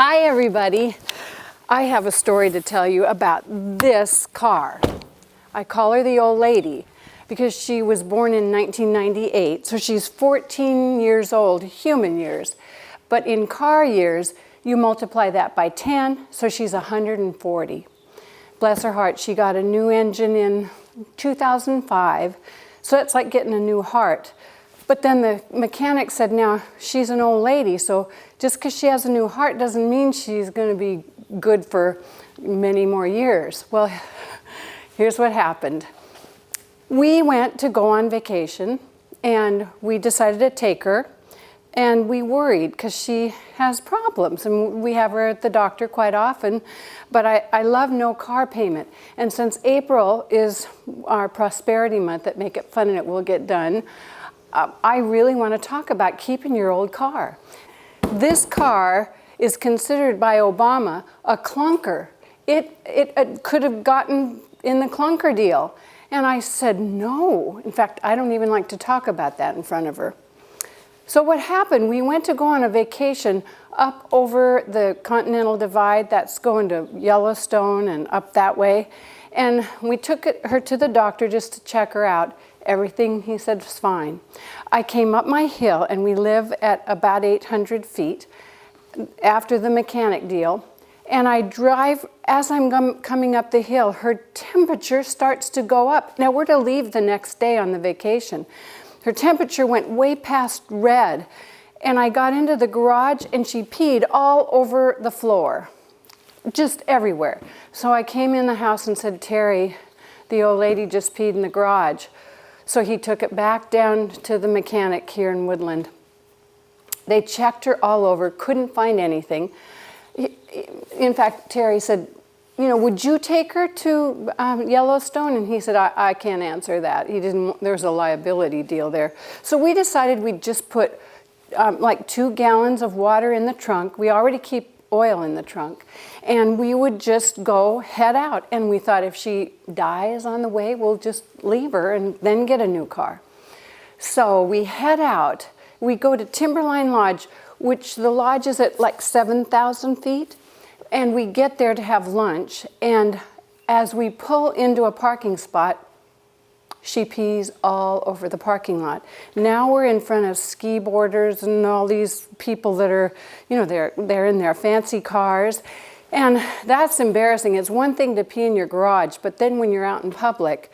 Hi everybody. I have a story to tell you about this car. I call her the old lady because she was born in 1998, so she's 14 years old, human years. But in car years, you multiply that by 10, so she's 140. Bless her heart, she got a new engine in 2005, so it's like getting a new heart. But then the mechanic said, now, she's an old lady, so just because she has a new heart doesn't mean she's going to be good for many more years. Well, here's what happened. We went to go on vacation, and we decided to take her, and we worried because she has problems, and we have her at the doctor quite often, but I love no car payment. And since April is our prosperity month at Make It Fun and It Will Get Done, I really want to talk about keeping your old car. This car is considered by Obama a clunker. It could have gotten in the clunker deal. And I said, no. In fact, I don't even like to talk about that in front of her. So what happened, we went to go on a vacation up over the Continental Divide, that's going to Yellowstone and up that way. And we took her to the doctor just to check her out. Everything, he said, was fine. I came up my hill, and we live at about 800 feet after the mechanic deal. And I drive, as I'm coming up the hill, her temperature starts to go up. Now, we're to leave the next day on the vacation. Her temperature went way past red. And I got into the garage, and she peed all over the floor, just everywhere. So I came in the house and said, Terry, the old lady just peed in the garage. So he took it back down to the mechanic here in Woodland. They checked her all over, couldn't find anything. In fact, Terry said, you know, would you take her to Yellowstone? And he said, I can't answer that. There's a liability deal there. So we decided we'd just put like 2 gallons of water in the trunk. We already keep oil in the trunk. And we would just head out. And we thought if she dies on the way, we'll just leave her and then get a new car. So we head out. We go to Timberline Lodge, which the lodge is at like 7,000 feet. And we get there to have lunch. And as we pull into a parking spot, she pees all over the parking lot. Now we're in front of ski boarders and all these people that are, you know, they're in their fancy cars. And that's embarrassing. It's one thing to pee in your garage, but then when you're out in public.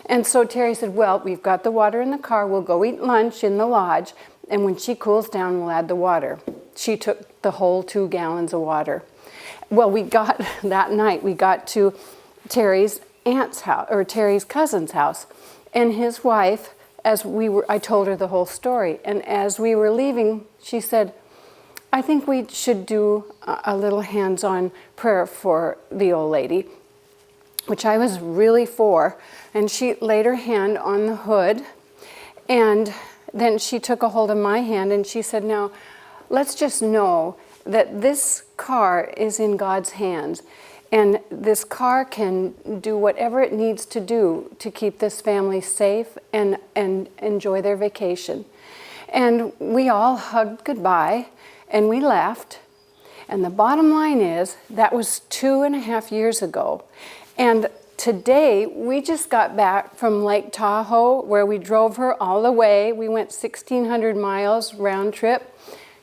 And so Terry said, well, we've got the water in the car. We'll go eat lunch in the lodge. And when she cools down, we'll add the water. She took the whole 2 gallons of water. Well, that night, we got to Terry's aunt's house, or Terry's cousin's house. And his wife, I told her the whole story. And as we were leaving, she said, I think we should do a little hands-on prayer for the old lady, which I was really for. And she laid her hand on the hood, and then she took a hold of my hand, and she said, now, let's just know that this car is in God's hands. And this car can do whatever it needs to do to keep this family safe and enjoy their vacation. And we all hugged goodbye, and we left. And the bottom line is, that was 2.5 years ago. And today, we just got back from Lake Tahoe, where we drove her all the way. We went 1,600 miles round trip.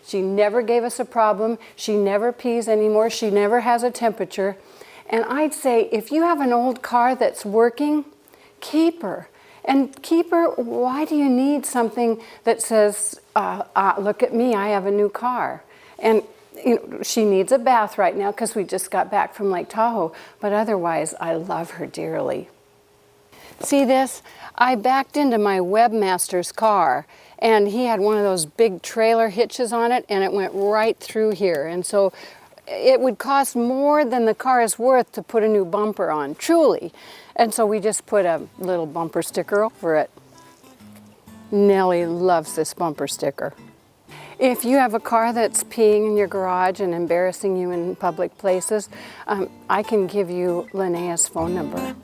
She never gave us a problem. She never pees anymore. She never has a temperature. And I'd say, if you have an old car that's working, keep her. And keep her, why do you need something that says, look at me, I have a new car? And you know, she needs a bath right now because we just got back from Lake Tahoe. But otherwise, I love her dearly. See this? I backed into my webmaster's car, and he had one of those big trailer hitches on it, and it went right through here. And so it would cost more than the car is worth to put a new bumper on, truly. And so we just put a little bumper sticker over it. Nellie loves this bumper sticker. If you have a car that's peeing in your garage and embarrassing you in public places, I can give you Linnea's phone number.